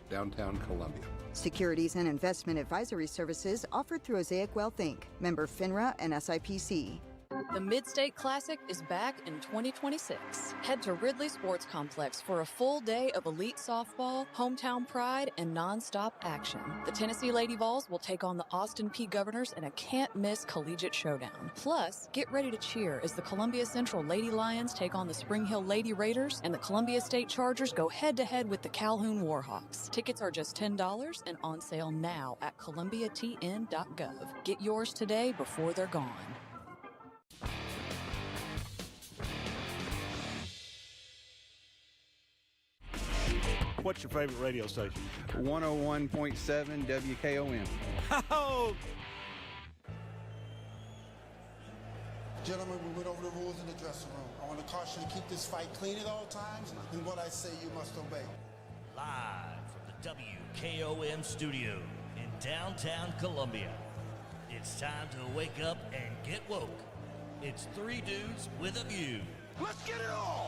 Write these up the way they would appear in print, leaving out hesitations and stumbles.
downtown Columbia. Securities and investment advisory services offered through Osaic Wealth Inc., member FINRA and SIPC. The Mid-State Classic is back in 2026. Head to Ridley Sports Complex for a full day of elite softball, hometown pride, and nonstop action. The Tennessee Lady Vols will take on the Austin Peay Governors in a can't-miss collegiate showdown. Plus, get ready to cheer as the Columbia Central Lady Lions take on the Spring Hill Lady Raiders, and the Columbia State Chargers go head-to-head with the Calhoun Warhawks. Tickets are just $10 and on sale now at columbiatn.gov. Get yours today before they're gone. What's your favorite radio station? 101.7 WKOM. Oh! Gentlemen, we went over the rules in the dressing room. I want to caution you to keep this fight clean at all times, and what I say you must obey. Live from the WKOM studio in downtown Columbia, it's time to wake up and get woke. It's Three Dudes with a View. Let's get it on!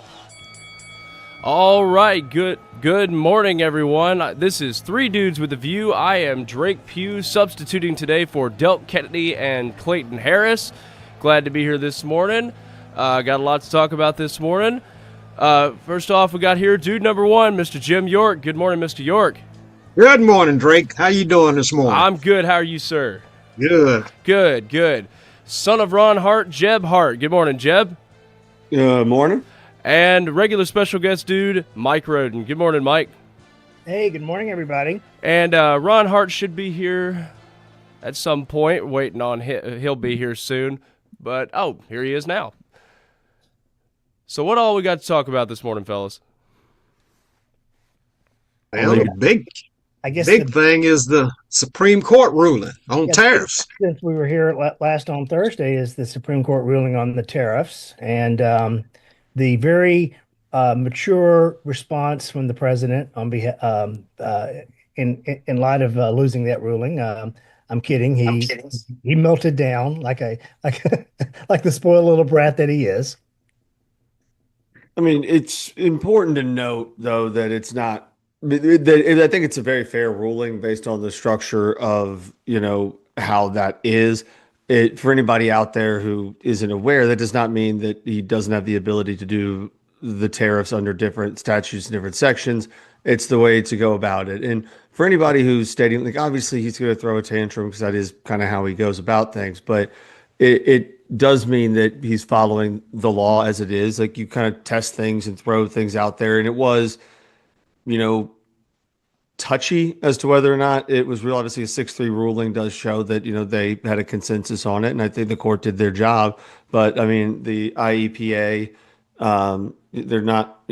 All right, good morning, everyone. This is Three Dudes with a View. I am Drake Pugh, substituting today for Delk Kennedy and Clayton Harris. Glad to be here this morning. Got a lot to talk about this morning. First off, we got here dude number one, Mr. Jim York. Good morning, Mr. York. Good morning, Drake. How you doing this morning? I'm good. How are you, sir? Good. Good. Son of Ron Hart, Jeb Hart. Good morning, Jeb. Good morning. And regular special guest dude, Mike Roden. Good morning, Mike. Hey, good morning, everybody. And Ron Hart should be here at some point, waiting on him. He'll be here soon. But, here he is now. So what all we got to talk about this morning, fellas? Well, the big thing is the Supreme Court ruling on tariffs. Since we were here last on Thursday is the Supreme Court ruling on the tariffs. And the very mature response from the president on behalf, in light of losing that ruling. I'm kidding. He melted down like the spoiled little brat that he is. I mean, it's important to note, though, that it's not. I think it's a very fair ruling based on the structure of how that is. For anybody out there who isn't aware, that does not mean that he doesn't have the ability to do the tariffs under different statutes and different sections. It's the way to go about it. And for anybody who's stating, like, obviously he's going to throw a tantrum because that is kind of how he goes about things. But it does mean that he's following the law as it is. Like, you kind of test things and throw things out there. And it was, touchy as to whether or not it was real. Obviously, a 6-3 ruling does show that, they had a consensus on it, and I think the court did their job. But, I mean, the IEPA, they're not,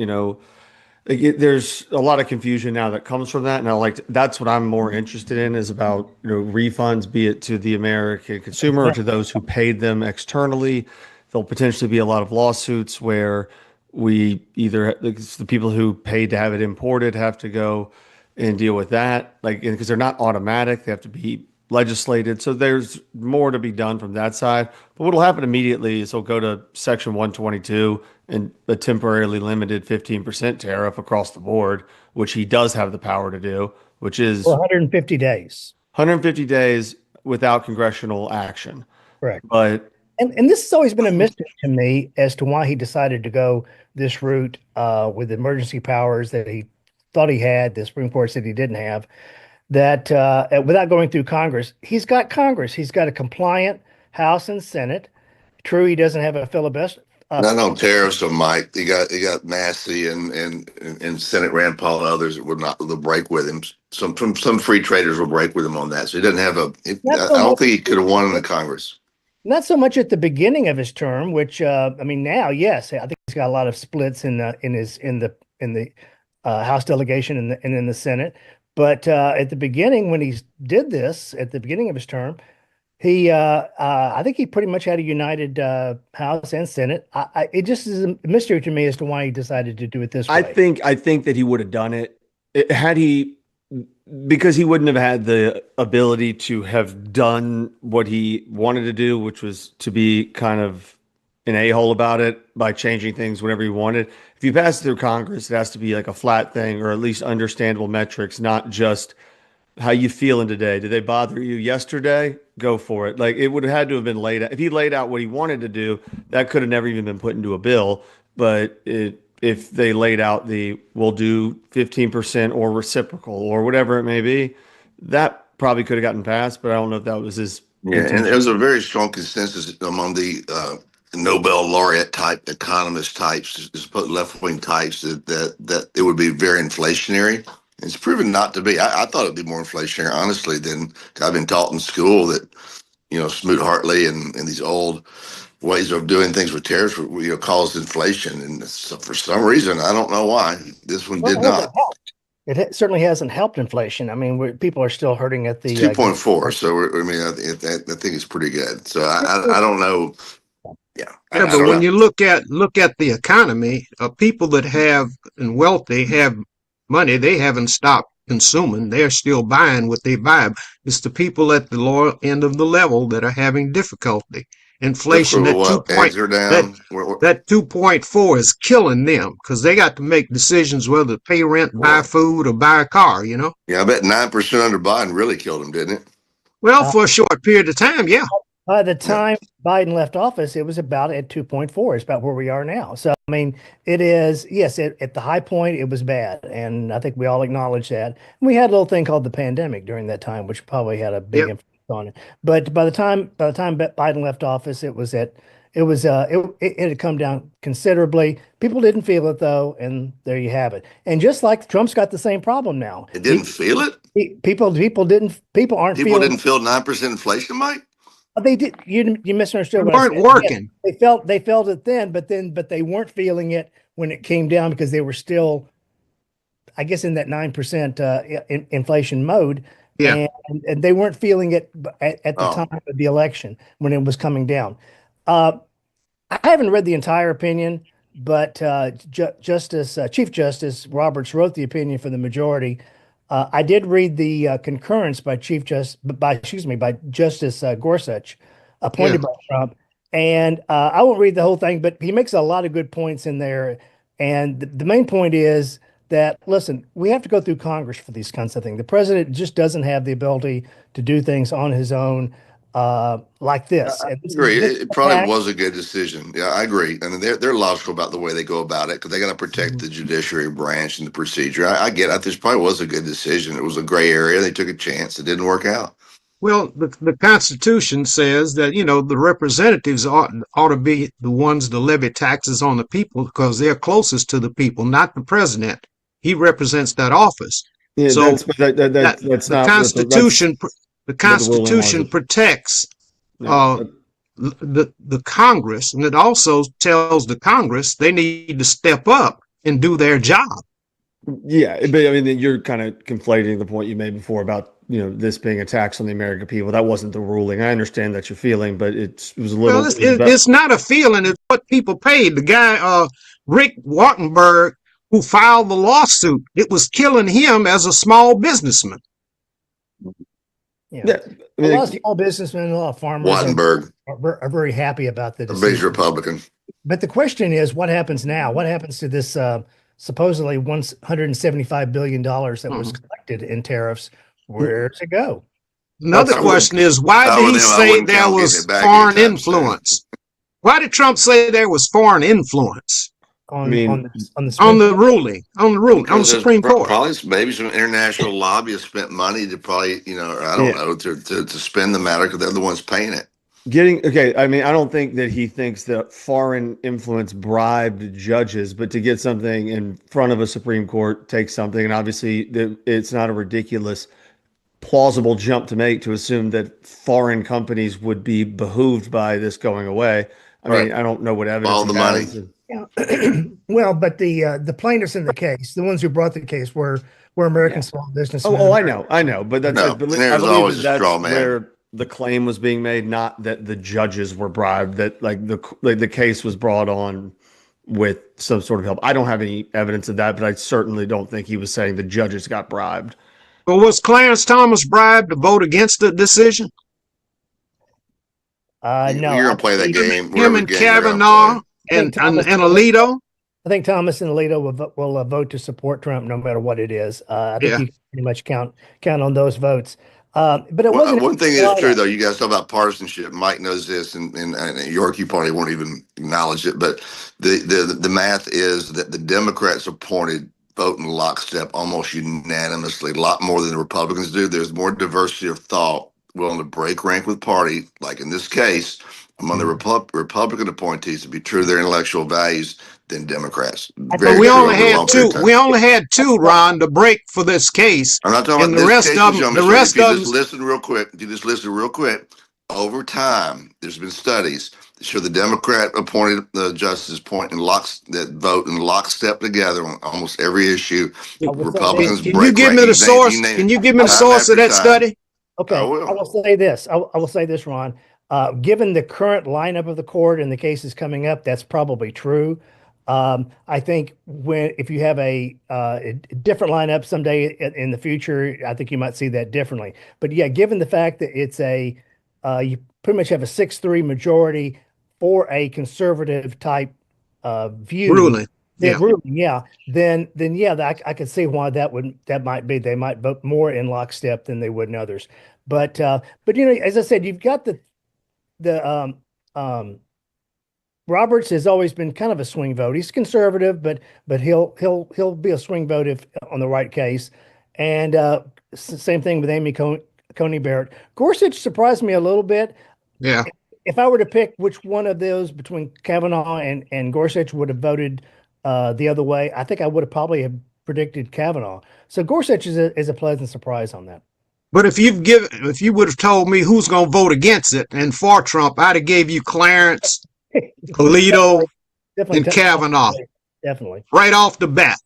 there's a lot of confusion now that comes from that. And that's what I'm more interested in, is about, refunds, be it to the American consumer or to those who paid them externally. There'll potentially be a lot of lawsuits where we either, the people who paid to have it imported have to go and deal with that, because they're not automatic. They have to be legislated. So there's more to be done from that side. But what'll happen immediately is he'll go to Section 122 and a temporarily limited 15% tariff across the board, which he does have the power to do, which is 150 days. 150 days without congressional action. Correct. But and this has always been a mystery to me as to why he decided to go this route with emergency powers that he thought he had, the Supreme Court said he didn't have, that without going through Congress. He's got Congress. He's got a compliant House and Senate. True, he doesn't have a filibuster. Not on tariffs, so Mike. You got Massey and Senate Rand Paul and others that will break with him. Some free traders will break with him on that. So he doesn't have I don't think he could have won in the Congress. Not so much at the beginning of his term, which now, yes, I think he's got a lot of splits in the House delegation and in the Senate. But at the beginning, when he did this, at the beginning of his term, I think he pretty much had a united House and Senate. It just is a mystery to me as to why he decided to do it this way. I think that he would have done it had he, because he wouldn't have had the ability to have done what he wanted to do, which was to be kind of an a-hole about it by changing things whenever he wanted. If you pass it through Congress, it has to be like a flat thing or at least understandable metrics, not just how you feeling today. Did they bother you yesterday? Go for it. Like, it would have had to have been laid out. If he laid out what he wanted to do, that could have never even been put into a bill. But if they laid out we'll do 15% or reciprocal or whatever it may be, that probably could have gotten passed. But I don't know if that was his intention. And there was a very strong consensus among the Nobel laureate type economist types, left wing types, that it would be very inflationary. It's proven not to be. I thought it'd be more inflationary, honestly, than I've been taught in school that, Smoot-Hartley and these old ways of doing things with tariffs, caused inflation. And so for some reason, I don't know why, this one did not. It certainly hasn't helped inflation. I mean, people are still hurting at the 2.4. So I think it's pretty good. So I don't know. Yeah, but when you look at the economy, people that have and wealthy have money, they haven't stopped consuming. They're still buying what they buy. It's the people at the lower end of the level that are having difficulty. Inflation at 2.4 is killing them because they got to make decisions whether to pay rent, buy food, or buy a car. Yeah, I bet 9% under Biden really killed him, didn't it? Well, for a short period of time, yeah. By the time Biden left office, it was about at 2.4. It's about where we are now. So, I mean, it is, yes, at the high point, it was bad. And I think we all acknowledge that. And we had a little thing called the pandemic during that time, which probably had a big influence on it. But by the time Biden left office, it had come down considerably. People didn't feel it, though. And there you have it. And just like Trump's got the same problem now. It didn't feel it? People didn't feel 9% inflation, Mike? They did. You misunderstood. They weren't working. Yeah, they felt it then, but they weren't feeling it when it came down because they were still, I guess, in that 9% inflation mode. Yeah, and they weren't feeling it at the time of the election when it was coming down. I haven't read the entire opinion, but Chief Justice Roberts wrote the opinion for the majority. I did read the concurrence by Justice Gorsuch, appointed by Trump, and I won't read the whole thing, but he makes a lot of good points in there. And the main point is that, listen, we have to go through Congress for these kinds of things. The president just doesn't have the ability to do things on his own like this. I agree. It probably was a good decision. Yeah, I agree. And they're logical about the way they go about it because they got to protect the judiciary branch and the procedure. I get it. This probably was a good decision. It was a gray area. They took a chance. It didn't work out. Well, the Constitution says that, the representatives ought to be the ones to levy taxes on the people because they're closest to the people, not the president. He represents that office. Yeah, so that's not the Constitution. The Constitution protects the Congress, and it also tells the Congress they need to step up and do their job. Yeah, but I mean, you're kind of conflating the point you made before about this being a tax on the American people. That wasn't the ruling. I understand that you're feeling, but it was a little. Well, it's not a feeling. It's what people paid. The guy, Rick Wartenberg, who filed the lawsuit, it was killing him as a small businessman. Yeah. A lot of small businessmen, a lot of farmers are very happy about the decision. A big Republican. But the question is, what happens now? What happens to this supposedly $175 billion that was collected in tariffs? Where does it go? Another question is, why did he say there was foreign influence? Why did Trump say there was foreign influence? On the Supreme Court. Probably maybe some international lobbyists spent money to probably, I don't know, to spin the matter because they're the ones paying it. I mean, I don't think that he thinks that foreign influence bribed judges, but to get something in front of a Supreme Court takes something. And obviously it's not a ridiculous, plausible jump to make to assume that foreign companies would be behooved by this going away. I mean, I don't know what evidence. All the money. Well, but the plaintiffs in the case, the ones who brought the case, were American small businessmen. I know, but that's I believe always a straw man. Where the claim was being made, not that the judges were bribed. That the case was brought on with some sort of help. I don't have any evidence of that, but I certainly don't think he was saying the judges got bribed. Well, was Clarence Thomas bribed to vote against the decision? No, You're gonna play that game. Him whatever and game they're gonna Kavanaugh play. and Alito. I think Thomas and Alito will vote to support Trump no matter what it is. I think Yeah. you can pretty much count on those votes. But it wasn't One thing is true though. You guys talk about partisanship. Mike knows this, and York, you probably won't even acknowledge it. But the math is that the Democrats appointed vote in lockstep almost unanimously, a lot more than the Republicans do. There's more diversity of thought, willing to break rank with party, like in this case, among the Republican appointees to be true to their intellectual values than Democrats. But we only had two. We only had two, Ron, to break for this case. I'm not talking and about the this rest case, of them. gentlemen. The rest If you of just them. listen real quick. Over time, there's been studies that show the Democrat appointed justices point in that vote in lockstep together on almost every issue. Republicans Can break you give rank. me the source? Can you give me the source of that study? Okay, I will say this. I will say this, Ron. Given the current lineup of the court and the cases coming up, that's probably true. I think if you have a different lineup someday in the future, I think you might see that differently. But yeah, given the fact that it's you pretty much have a 6-3 majority for a conservative type view. Ruling. Yeah. Ruling, yeah. Then yeah, I could see why that might be. They might vote more in lockstep than they would in others. But as I said, you've got the Roberts has always been kind of a swing vote. He's conservative, but he'll be a swing vote if on the right case. And same thing with Amy Coney Barrett. Gorsuch surprised me a little bit. Yeah. If I were to pick which one of those between Kavanaugh and Gorsuch would have voted the other way, I think I would have probably have predicted Kavanaugh. So Gorsuch is a pleasant surprise on that. But if you would have told me who's going to vote against it and for Trump, I'd have gave you Clarence, Alito, and Kavanaugh. Definitely. Right off the bat.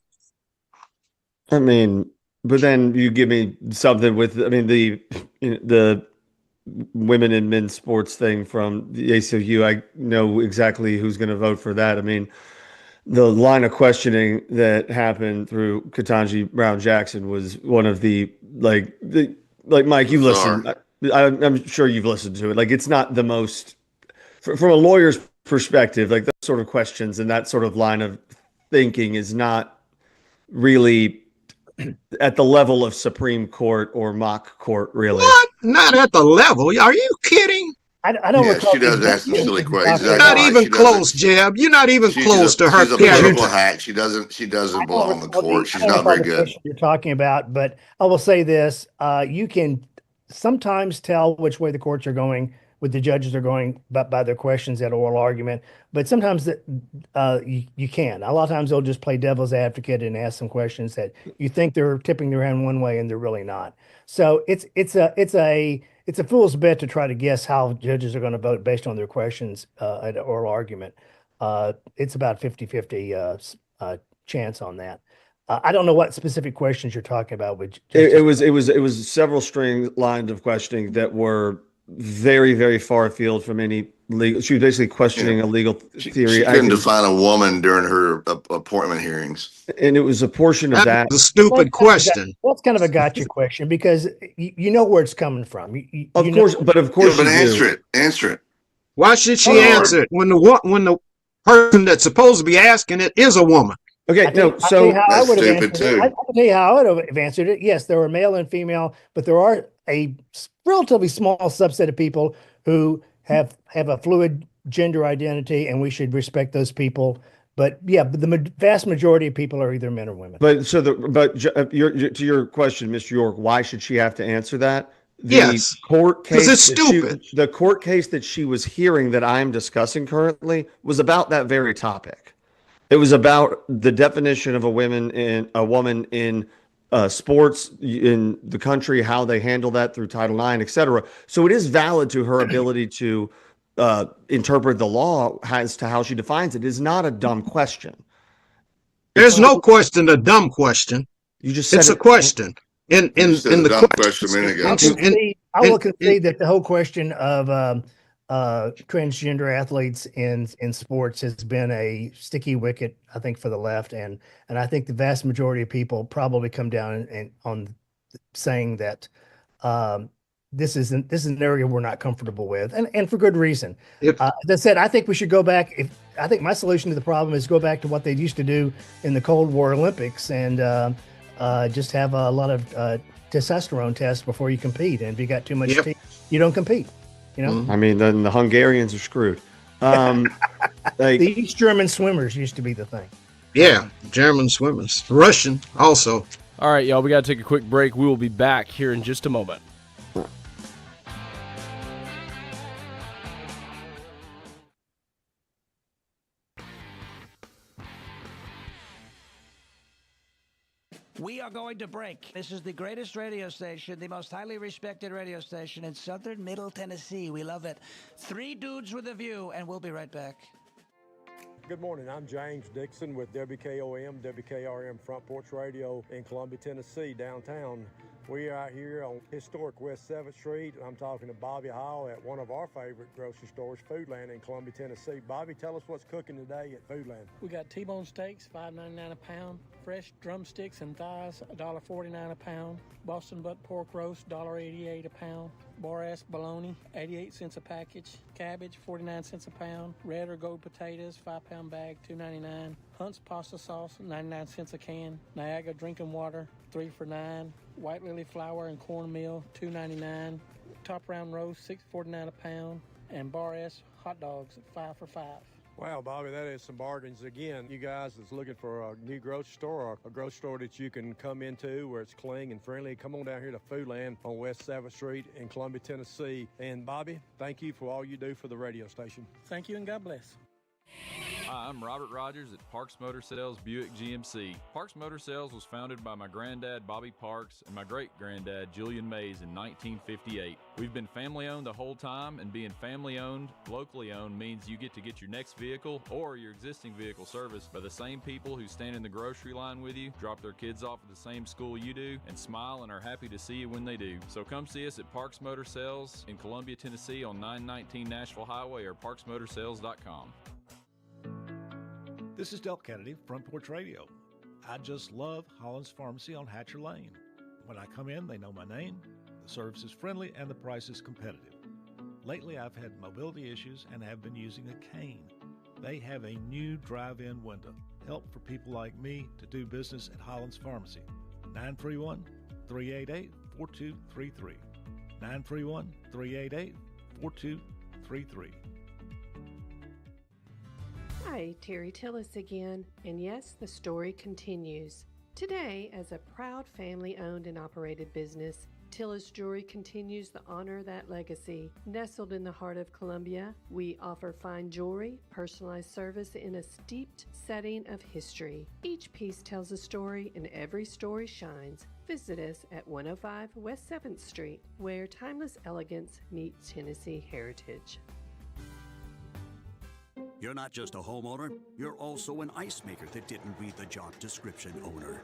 I mean, but then you give me something with, the women and men's sports thing from the ACLU. I know exactly who's going to vote for that. I mean, the line of questioning that happened through Ketanji Brown Jackson was one of the Mike, you listened. I'm sure you've listened to it. Like, it's not the most, from a lawyer's perspective, like those sort of questions and that sort of line of thinking is not really at the level of Supreme Court or mock court, really. What? Not at the level? Are you kidding? I don't recall. She does ask some silly questions. You're not even close, Jeb. You're not even close to her. She's a purple hat. She doesn't belong on the court. She's not very good. You're talking about, but I will say this: you can sometimes tell which way the courts are going, with the judges are going, by their questions at oral argument. But sometimes you can. A lot of times they'll just play devil's advocate and ask some questions that you think they're tipping their hand one way and they're really not. So it's a fool's bet to try to guess how judges are going to vote based on their questions at oral argument. It's about 50-50 chance on that. I don't know what specific questions you're talking about. It was several string lines of questioning that were very, very far afield from any legal. She was basically questioning a legal theory. She couldn't define a woman during her appointment hearings. And it was a portion of that. Was a stupid question. That's kind of a gotcha question because you know where it's coming from. Of course. But answer it. Why should she answer it when the person that's supposed to be asking it is a woman? Okay, that's stupid too. I can tell you how I would have answered it. Yes, there were male and female, but there are a relatively small subset of people who have a fluid gender identity, and we should respect those people. But yeah, the vast majority of people are either men or women. But to your question, Mr. York, why should she have to answer that? Yes, court case, because it's stupid. The court case that she was hearing that I'm discussing currently was about that very topic. It was about the definition of a woman in sports in the country, how they handle that through Title IX, et cetera. So it is valid to her ability to interpret the law as to how she defines it. It is not a dumb question. There's no question a dumb question. You just said it's a question. In the dumb question a minute ago. I will concede that the whole question of transgender athletes in sports has been a sticky wicket, I think, for the left, and I think the vast majority of people probably come down on saying that this is an area we're not comfortable with, and for good reason. Yep. As I said, I think we should go back. I think my solution to the problem is go back to what they used to do in the Cold War Olympics and just have a lot of testosterone tests before you compete. And if you got too much teeth, you don't compete. You know. I mean, then the Hungarians are screwed. The East German swimmers used to be the thing. Yeah, German swimmers, Russian also. All right, y'all, we got to take a quick break. We will be back here in just a moment. We are going to break. This is the greatest radio station, the most highly respected radio station in southern Middle Tennessee. We love it. 3 Dudes with a View, and we'll be right back. Good morning. I'm James Dixon with WKOM, WKRM Front Porch Radio in Columbia, Tennessee, downtown. We are out here on historic West 7th Street, and I'm talking to Bobby Hall at one of our favorite grocery stores, Foodland in Columbia, Tennessee. Bobby, tell us what's cooking today at Foodland. We got T-bone steaks, $5.99 a pound. Fresh drumsticks and thighs, $1.49 a pound. Boston butt pork roast, $1.88 a pound. Bar-ass bologna, 88 cents a package. Cabbage, 49 cents a pound. Red or gold potatoes, 5-pound bag, $2.99. Hunt's pasta sauce, 99 cents a can. Niagara drinking water, 3 for $9. White lily flour and cornmeal, $2.99. Top round roast, $6.49 a pound. And bar-ass hot dogs, 5 for $5. Wow, Bobby, that is some bargains. Again, you guys that's looking for a new grocery store or a grocery store that you can come into where it's clean and friendly, come on down here to Foodland on West 7th Street in Columbia, Tennessee. And Bobby, thank you for all you do for the radio station. Thank you and God bless. Hi, I'm Robert Rogers at Parks Motor Sales Buick GMC. Parks Motor Sales was founded by my granddad, Bobby Parks, and my great-granddad, Julian Mays, in 1958. We've been family-owned the whole time, and being family-owned, locally owned, means you get to get your next vehicle or your existing vehicle serviced by the same people who stand in the grocery line with you, drop their kids off at the same school you do, and smile and are happy to see you when they do. So come see us at Parks Motor Sales in Columbia, Tennessee on 919 Nashville Highway or parksmotorsales.com. This is Del Kennedy, Front Porch Radio. I just love Holland's Pharmacy on Hatcher Lane. When I come in, they know my name, the service is friendly, and the price is competitive. Lately, I've had mobility issues and have been using a cane. They have a new drive-in window. Help for people like me to do business at Holland's Pharmacy. 931-388-4233. 931-388-4233. Hi, Terry Tillis again, and yes, the story continues. Today, as a proud family-owned and operated business, Tillis Jewelry continues to honor that legacy. Nestled in the heart of Columbia, we offer fine jewelry, personalized service in a steeped setting of history. Each piece tells a story and every story shines. Visit us at 105 West 7th Street, where timeless elegance meets Tennessee heritage. You're not just a homeowner, you're also an ice maker that didn't read the job description owner.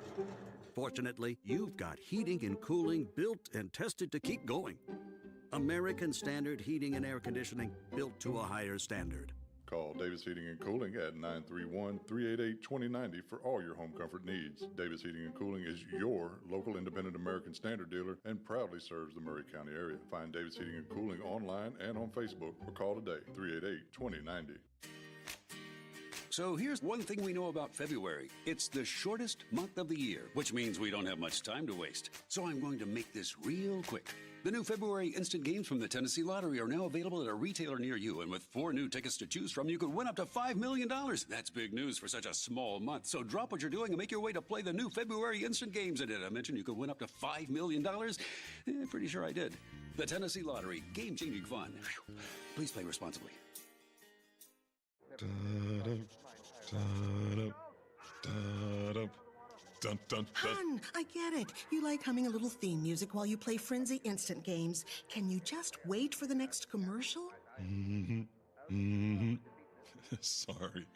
Fortunately, you've got heating and cooling built and tested to keep going. American Standard Heating and Air Conditioning, built to a higher standard. Call Davis Heating and Cooling at 931-388-2090 for all your home comfort needs. Davis Heating and Cooling is your local independent American Standard dealer and proudly serves the Murray County area. Find Davis Heating and Cooling online and on Facebook or call today, 388-2090. So here's one thing we know about February. It's the shortest month of the year, which means we don't have much time to waste. So I'm going to make this real quick. The new February instant games from the Tennessee Lottery are now available at a retailer near you. And with 4 new tickets to choose from, you could win up to $5 million. That's big news for such a small month. So drop what you're doing and make your way to play the new February instant games. And did I mention you could win up to $5 million? Pretty sure I did. The Tennessee Lottery, game-changing fun. Please play responsibly. Hun, I get it. You like humming a little theme music while you play Frenzy Instant Games. Can you just wait for the next commercial? Sorry.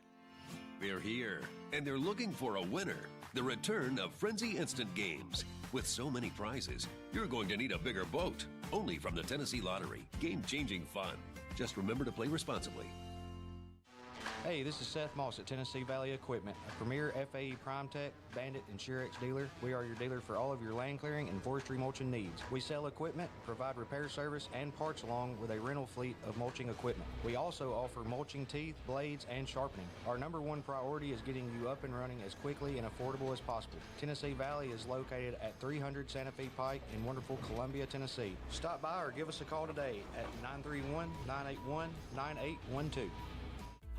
They're here, and they're looking for a winner. The return of Frenzy Instant Games. With so many prizes, you're going to need a bigger boat. Only from the Tennessee Lottery. Game-changing fun. Just remember to play responsibly. Hey, this is Seth Moss at Tennessee Valley Equipment, a premier FAE PrimeTech, Bandit, and SureX dealer. We are your dealer for all of your land clearing and forestry mulching needs. We sell equipment, provide repair service, and parts along with a rental fleet of mulching equipment. We also offer mulching teeth, blades, and sharpening. Our number one priority is getting you up and running as quickly and affordable as possible. Tennessee Valley is located at 300 Santa Fe Pike in wonderful Columbia, Tennessee. Stop by or give us a call today at 931-981-9812.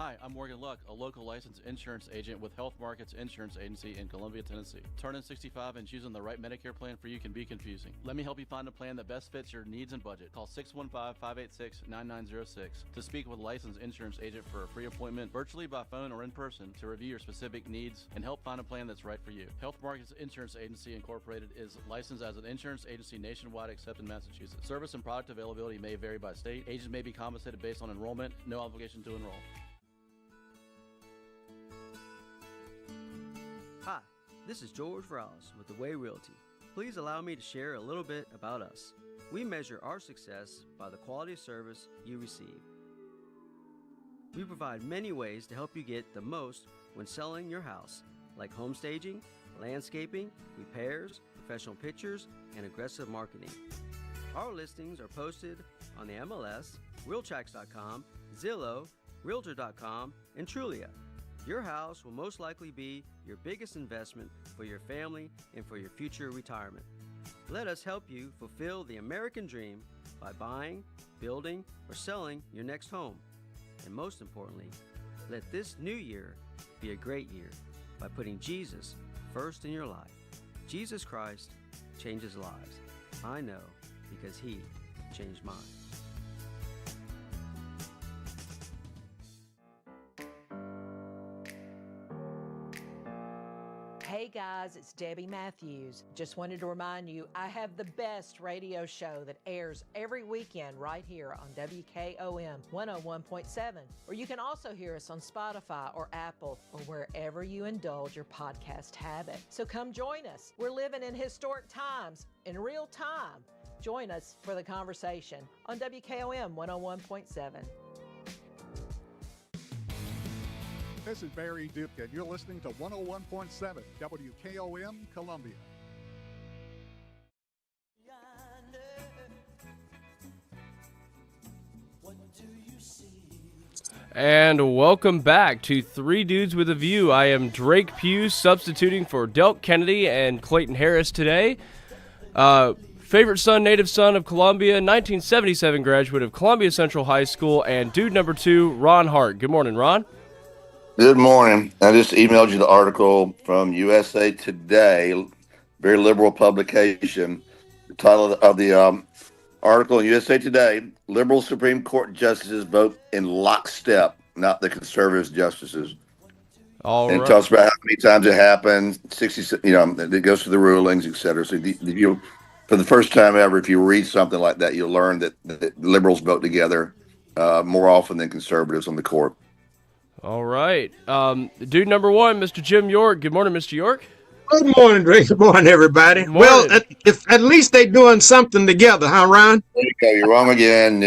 Hi, I'm Morgan Luck, a local licensed insurance agent with Health Markets Insurance Agency in Columbia, Tennessee. Turning 65 and choosing the right Medicare plan for you can be confusing. Let me help you find a plan that best fits your needs and budget. Call 615-586-9906 to speak with a licensed insurance agent for a free appointment, virtually by phone or in person, to review your specific needs and help find a plan that's right for you. Health Markets Insurance Agency Incorporated is licensed as an insurance agency nationwide except in Massachusetts. Service and product availability may vary by state. Agents may be compensated based on enrollment. No obligation to enroll. Hi, this is George Ross with The Way Realty. Please allow me to share a little bit about us. We measure our success by the quality of service you receive. We provide many ways to help you get the most when selling your house, like home staging, landscaping, repairs, professional pictures, and aggressive marketing. Our listings are posted on the MLS, Realtracs.com, Zillow, Realtor.com, and Trulia. Your house will most likely be your biggest investment for your family and for your future retirement. Let us help you fulfill the American dream by buying, building, or selling your next home. And most importantly, let this new year be a great year by putting Jesus first in your life. Jesus Christ changes lives. I know because He changed mine. Hey guys, it's Debbie Matthews. Just wanted to remind you, I have the best radio show that airs every weekend right here on WKOM 101.7. Or you can also hear us on Spotify or Apple or wherever you indulge your podcast habit. So come join us. We're living in historic times in real time. Join us for the conversation on WKOM 101.7. This is Barry Dupkin. You're listening to 101.7 WKOM Columbia. And welcome back to Three Dudes with a View. I am Drake Pugh, substituting for Delk Kennedy and Clayton Harris today. Favorite son, native son of Columbia, 1977 graduate of Columbia Central High School, and dude number 2, Ron Hart. Good morning, Ron. Good morning. I just emailed you the article from USA Today, very liberal publication. The title of the article in USA Today: Liberal Supreme Court justices vote in lockstep, not the conservative justices. All and right. It talks about how many times it happened, 60, it goes through the rulings, et cetera. So for the first time ever, if you read something like that, you'll learn that liberals vote together more often than conservatives on the court. All right. Dude number 1, Mr. Jim York. Good morning, Mr. York. Good morning, Drake. Good morning, everybody. Good morning. Well, at least they're doing something together, huh, Ron? There you go. You're wrong again.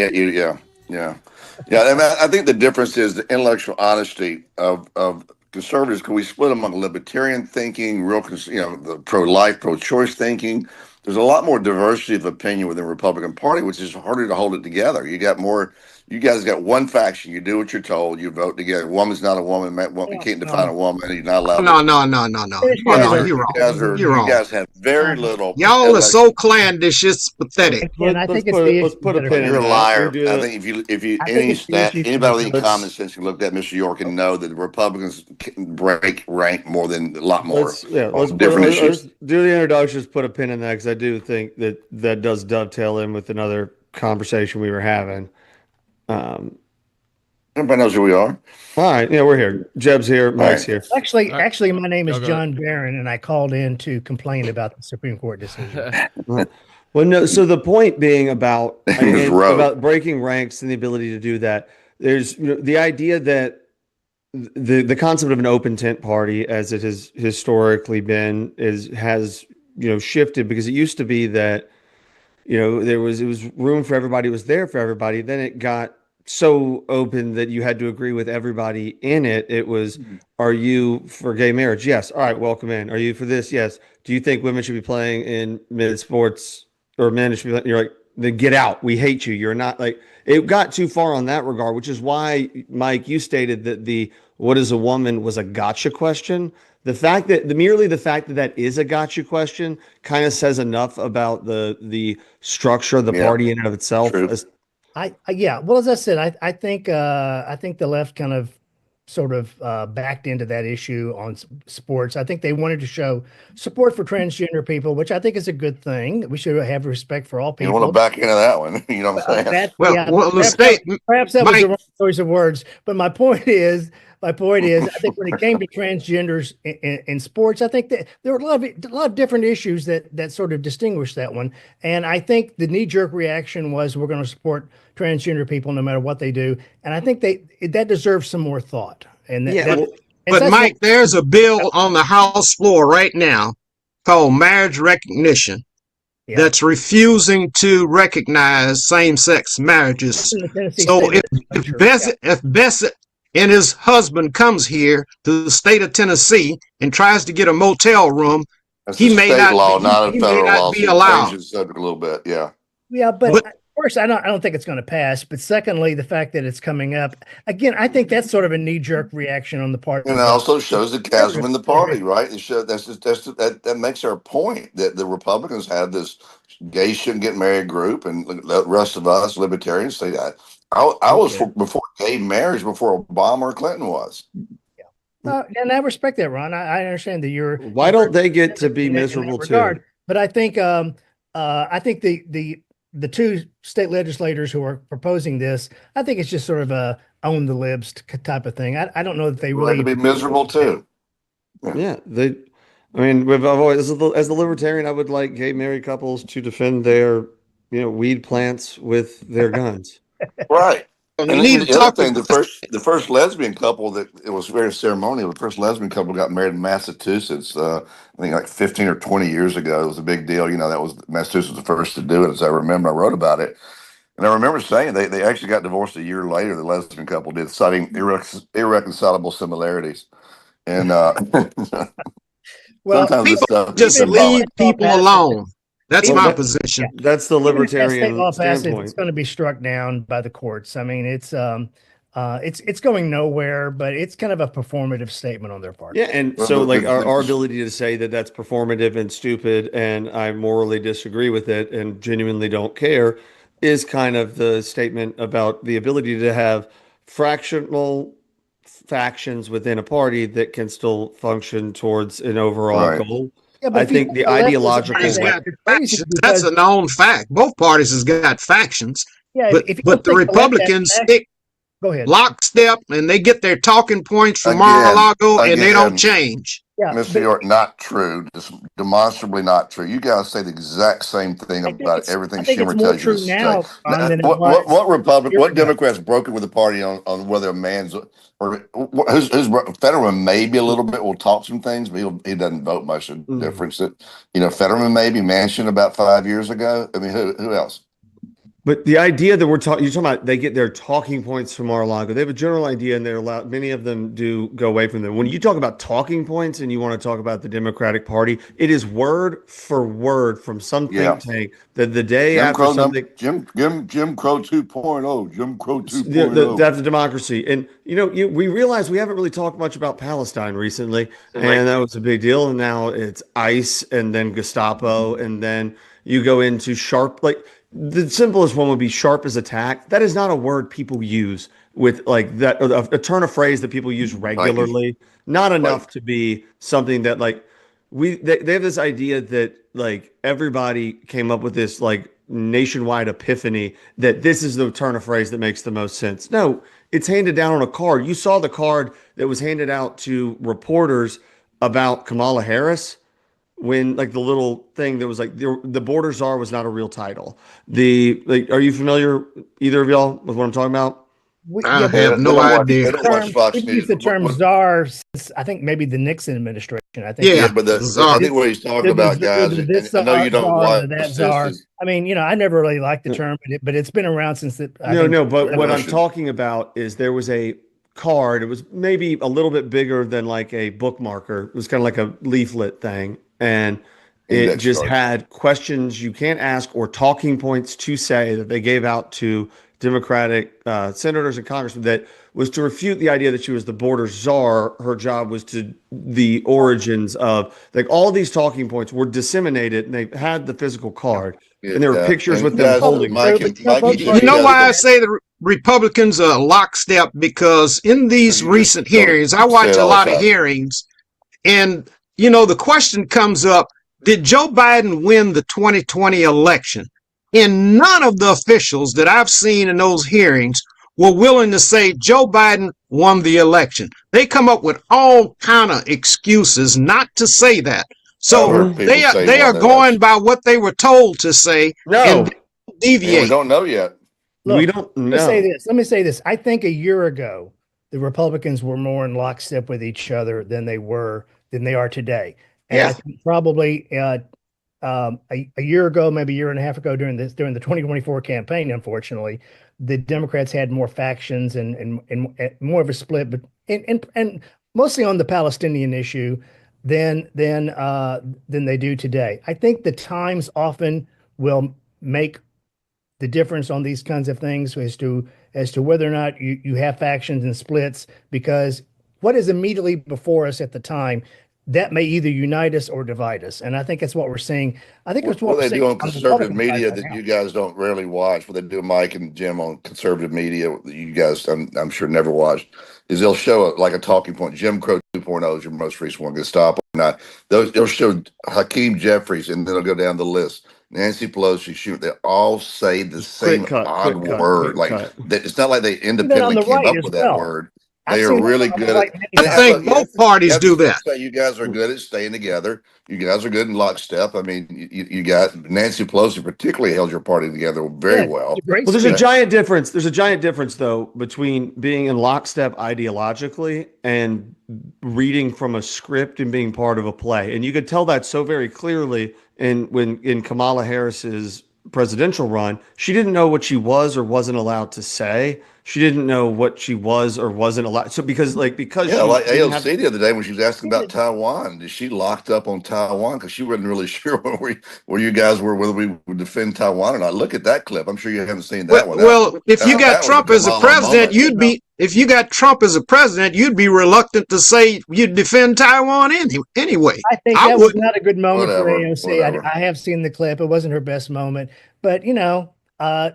Yeah. And I think the difference is the intellectual honesty of conservatives. Because we split among libertarian thinking, the pro-life, pro-choice thinking. There's a lot more diversity of opinion within the Republican Party, which is harder to hold it together. You guys got one faction. You do what you're told. You vote together. Woman's not a woman. You can't define a woman. You're not allowed. No. You're wrong. You guys have very little. Y'all are so clannish. It's pathetic. And I think let's put a pin in You're a that. liar. We'll do I that. think if you I think it's the issue anybody with any Let's- common sense can look at Mr. York and know that the Republicans can break rank more than a lot more Let's on different issues. do the introductions, put a pin in that, because I do think that does dovetail in with another conversation we were having. Everybody knows who we are. All right, we're here. Jeb's here, Mike's here. Actually, my name is Go John Barron, and I called in to complain about the Supreme Court decision. Well, no. So the point being about Roe. about breaking ranks and the ability to do that. There's the idea that the concept of an open tent party, as it has historically been, has shifted, because it used to be that it was room for everybody, it was there for everybody. Then it got so open that you had to agree with everybody in it. It was, are you for gay marriage? Yes. All right, welcome in. Are you for this? Yes. Do you think women should be playing in men's sports or men should be? You're like, then get out. We hate you. You're not like. It got too far on that regard, which is why, Mike, you stated that the "what is a woman" was a gotcha question. The fact that merely the fact that that is a gotcha question kind of says enough about the structure of the party in and of itself. Yeah. Well, as I said, I think the left kind of sort of backed into that issue on sports. I think they wanted to show support for transgender people, which I think is a good thing. We should have respect for all people. You want to back into that one? You know what I'm saying? Perhaps that was the wrong choice of words. But my point is, I think when it came to transgenders in sports, I think that there were a lot of different issues that sort of distinguished that one. And I think the knee-jerk reaction was we're going to support transgender people no matter what they do. And I think that deserves some more thought. But Mike, there's a bill on the House floor right now called marriage recognition that's refusing to recognize same-sex marriages. So if Bessett and his husband comes here to the state of Tennessee and tries to get a motel room, he may not be allowed. Change the subject a little bit, yeah. Yeah, but first, I don't think it's going to pass. But secondly, the fact that it's coming up again, I think that's sort of a knee-jerk reaction on the part. And it also shows the chasm in the party, right? It shows that makes our point that the Republicans have this gays shouldn't get married group, and the rest of us libertarians say that. I was before gay marriage before Obama or Clinton was. And I respect that, Ron. I understand that you're. Why don't they get to be miserable too? But I think the two state legislators who are proposing this, I think it's just sort of a own the libs type of thing. I don't know that they really to be miserable too. Yeah, I mean, I've always, as the libertarian, I would like gay married couples to defend their, weed plants with their guns. Right. And the other thing, the first lesbian couple that it was very ceremonial. The first lesbian couple got married in Massachusetts. I think like 15 or 20 years ago. It was a big deal. That was Massachusetts was the first to do it. As I remember, I wrote about it, and I remember saying they actually got divorced a year later. The lesbian couple did, citing irreconcilable similarities. And well, people just leave people alone. That's my position. That's the libertarian standpoint. It's going to be struck down by the courts. I mean, it's going nowhere, but it's kind of a performative statement on their part. Yeah, and so like our ability to say that that's performative and stupid, and I morally disagree with it and genuinely don't care, is kind of the statement about the ability to have fractional factions within a party that can still function towards an overall goal. Yeah, I think the ideological that's a known fact. Both parties has got factions. Yeah, but the Republicans stick lockstep and they get their talking points from Mar-a-Lago and they don't change. Yeah, Mr. York, not true. Just demonstrably not true. You guys say the exact same thing about everything Schumer tells you to say. What Democrats broken with the party on whether a man's or who's Fetterman maybe a little bit will talk some things, but he doesn't vote much of a difference. Fetterman maybe Manchin about 5 years ago. I mean, who else? But the idea that you're talking about, they get their talking points from Mar-a-Lago. They have a general idea, and they're allowed. Many of them do go away from them. When you talk about talking points, and you want to talk about the Democratic Party, it is word for word from some think tank that the day after something. Jim Crow 2.0. Jim Crow 2.0. That's the democracy, and we realize we haven't really talked much about Palestine recently, and that was a big deal. And now it's ICE, and then Gestapo, and then you go into sharp like. The simplest one would be sharp as attack. That is not a word people use with like that, a turn of phrase that people use regularly. Not enough to be something that like they have this idea that like everybody came up with this like nationwide epiphany that this is the turn of phrase that makes the most sense. No, it's handed down on a card. You saw the card that was handed out to reporters about Kamala Harris. When like the little thing that was like the border czar was not a real title. Are you familiar, either of y'all, with what I'm talking about? I have no idea. They don't watch Fox We've News. used the term czar since I think maybe the Nixon administration. I think. Yeah, but I think what he's talking about, guys, and I know you don't watch that czar. this. I mean, I never really liked the term, but it's been around since the. But what I'm talking about is there was a card. It was maybe a little bit bigger than like a bookmarker. It was kind of like a leaflet thing, and it just had questions you can't ask or talking points to say that they gave out to Democratic senators and congressmen that was to refute the idea that she was the border czar. Her job was to the origins of like all these talking points were disseminated, and they had the physical card, and there were pictures with them holding. You know why I say the Republicans are lockstep? Because in these recent hearings, I watch a lot of hearings, and the question comes up: did Joe Biden win the 2020 election? And none of the officials that I've seen in those hearings were willing to say Joe Biden won the election. They come up with all kind of excuses not to say that. So they are going by what they were told to say and deviate. We don't know yet. Look, we don't know. Let me say this. I think a year ago, the Republicans were more in lockstep with each other than they are today. And I think probably a year ago, maybe a year and a half ago during the 2024 campaign, unfortunately, the Democrats had more factions and more of a split, but and mostly on the Palestinian issue than they do today. I think the times often will make the difference on these kinds of things as to whether or not you have factions and splits, because what is immediately before us at the time, that may either unite us or divide us. And I think that's what we're seeing. I think that's what they do on conservative media right that now. you guys don't rarely watch. What they do, Mike and Jim, on conservative media that you guys, I'm sure, never watched, is they'll show like a talking point. Jim Crow 2.0 is your most recent one. Gestapo or not. They'll show Hakeem Jeffries, and then they'll go down the list. Nancy Pelosi, shoot, they all say the same odd word. It's not like they independently came up with that word. They are really good at. I think both parties do that. You guys are good at staying together. You guys are good in lockstep. I mean, you got Nancy Pelosi particularly held your party together very well. Well, there's a giant difference. There's a giant difference, though, between being in lockstep ideologically and reading from a script and being part of a play. And you could tell that so very clearly in Kamala Harris's presidential run. She didn't know what she was or wasn't allowed to say. She didn't know what she was or wasn't allowed. So because like AOC the other day when she was asking about Taiwan, is she locked up on Taiwan because she wasn't really sure where you guys were, whether we would defend Taiwan or not. Look at that clip. I'm sure you haven't seen that one. Well, if you got Trump as a president, if you got Trump as a president, you'd be reluctant to say you'd defend Taiwan anyway. I think that was not a good moment for AOC. I have seen the clip. It wasn't her best moment, but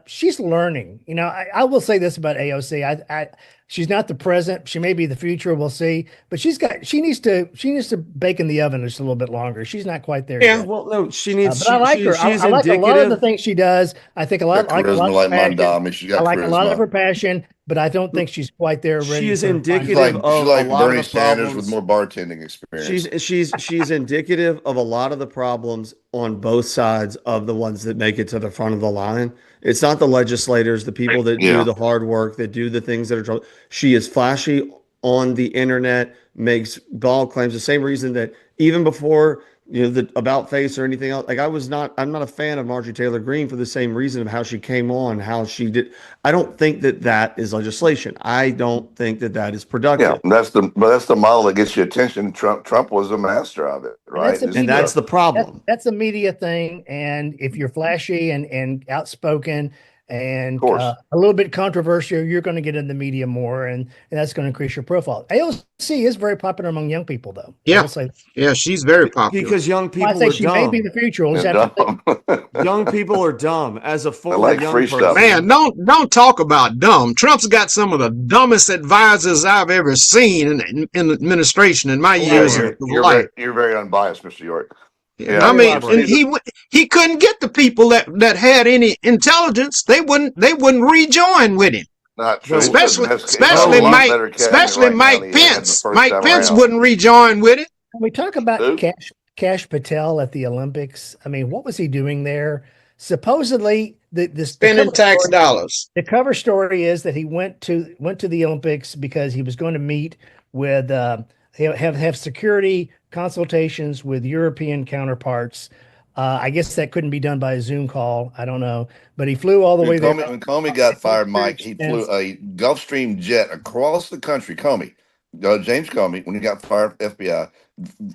she's learning. I will say this about AOC. She's not the present. She may be the future. We'll see. But she needs to bake in the oven just a little bit longer. She's not quite there yet. Well, no, she needs. But I like her. I like a lot of the things she does. I think a lot. I like a lot of her passion. But I don't think she's quite there. She is indicative of she's like Bernie Sanders with more bartending experience. She's indicative of a lot of the problems on both sides of the ones that make it to the front of the line. It's not the legislators, the people that do the hard work, that do the things that are. She is flashy on the internet, makes bald claims. The same reason that even before the about face or anything else, I'm not a fan of Marjorie Taylor Greene for the same reason of how she came on, how she did. I don't think that is legislation. I don't think that is productive. Yeah, that's the model that gets you attention. Trump was a master of it, right? And that's the problem. That's a media thing. And if you're flashy and outspoken and a little bit controversial, you're going to get in the media more, and that's going to increase your profile. AOC is very popular among young people, though. Yeah, she's very popular because young people I say are she dumb. may be the future. Young people are dumb. As a former young person, man, don't talk about dumb. Trump's got some of the dumbest advisors I've ever seen in the administration in my years of life. You're very unbiased, Mr. York. Yeah, I mean, and he couldn't get the people that had any intelligence. They wouldn't rejoin with him. Not true. Especially Mike Pence. Mike Pence wouldn't rejoin with it. When we talk about Kash Patel at the Olympics, I mean, what was he doing there? Supposedly, spending tax dollars. The cover story is that he went to the Olympics because he was going to meet with have security consultations with European counterparts. I guess that couldn't be done by a Zoom call. I don't know, but he flew all the way there. When Comey got fired, Mike, he flew a Gulfstream jet across the country. James Comey, when he got fired from FBI,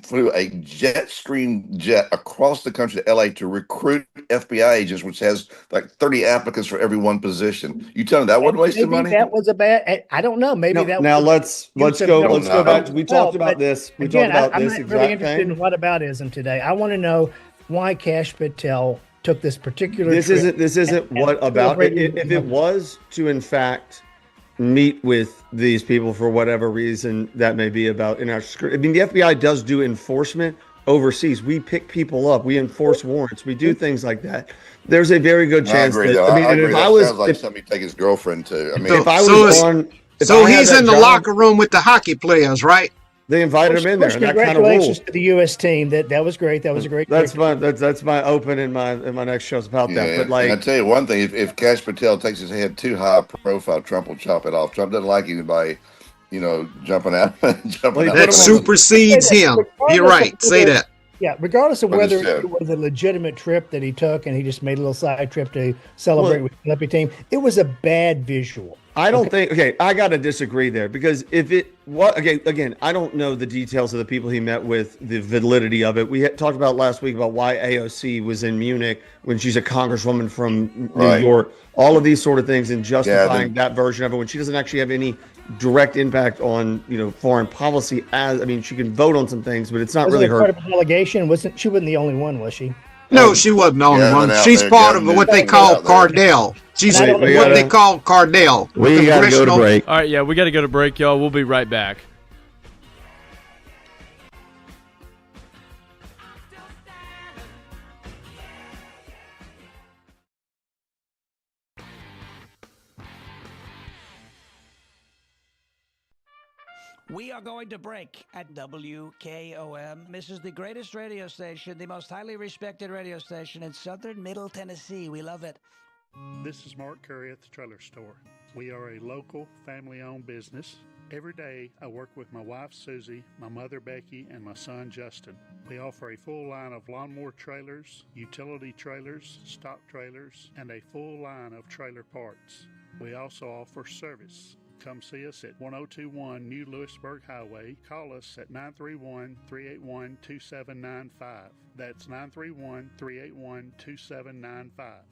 flew a Jetstream jet across the country to LA to recruit FBI agents, which has like 30 applicants for every one position. You tell me that wasn't wasting money? That was a bad. I don't know. Maybe that. Now was let's go back. We talked about this. We talked about I'm this not really exact interested thing. in whataboutism today. I want to know why Kash Patel took this particular. This isn't what about it. If it was to in fact meet with these people for whatever reason that may be about in our script. I mean, the FBI does do enforcement overseas. We pick people up, we enforce warrants, we do things like that. There's a very good chance I agree, that. though. I mean, I agree. if That I was, sounds like somebody take his girlfriend to. I mean, if I was on, So he's in the locker room with the hockey players, right? They invited him in there, and that kind of rule. Congratulations to the U.S. team. That was great. That was a great. That's my open in my next show's about that. But like, I tell you one thing: if Kash Patel takes his head too high profile, Trump will chop it off. Trump doesn't like anybody, jumping out. That supersedes him. You're right. Say that. Yeah, regardless of whether Understood. it was a legitimate trip that he took and he just made a little side trip to celebrate with the Olympic team, it was a bad visual. I don't think. Okay, I got to disagree there because if it was again, I don't know the details of the people he met with, the validity of it. We had talked about last week about why AOC was in Munich when she's a congresswoman from New York. All of these sort of things and justifying that version of it when she doesn't actually have any direct impact on foreign policy. She can vote on some things, but it's not really her part of a delegation. She wasn't the only one, was she? No, she wasn't the only one. She's part of what they call Cardell. She's what they call Cardell. We got to go to break. All right, yeah, we got to go to break, y'all. We'll be right back. We are going to break at WKOM. This is the greatest radio station, the most highly respected radio station in southern Middle Tennessee. We love it. This is Mark Curry at the Trailer Store. We are a local, family-owned business. Every day, I work with my wife, Susie, my mother, Becky, and my son, Justin. We offer a full line of lawnmower trailers, utility trailers, stock trailers, and a full line of trailer parts. We also offer service. Come see us at 1021 New Lewisburg Highway. Call us at 931-381-2795. That's 931-381-2795.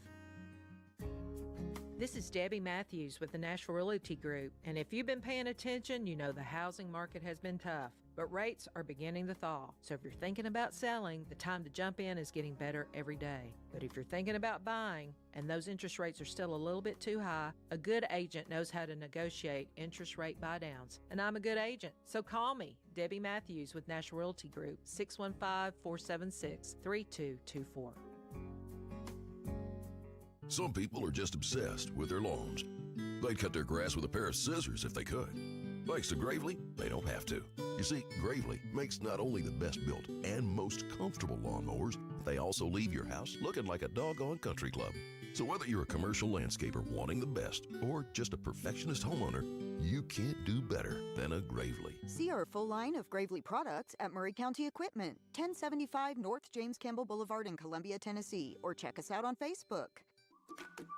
This is Debbie Matthews with the Nashville Realty Group, and if you've been paying attention, you know the housing market has been tough, but rates are beginning to thaw. So if you're thinking about selling, the time to jump in is getting better every day. But if you're thinking about buying and those interest rates are still a little bit too high, a good agent knows how to negotiate interest rate buydowns. And I'm a good agent, so call me, Debbie Matthews with Nashville Realty Group, 615-476-3224. Some people are just obsessed with their lawns. They'd cut their grass with a pair of scissors if they could. Thanks to Gravely, they don't have to. You see, Gravely makes not only the best built and most comfortable lawnmowers, they also leave your house looking like a doggone country club. So whether you're a commercial landscaper wanting the best or just a perfectionist homeowner, you can't do better than a Gravely. See our full line of Gravely products at Murray County Equipment, 1075 North James Campbell Boulevard in Columbia, Tennessee, or check us out on Facebook.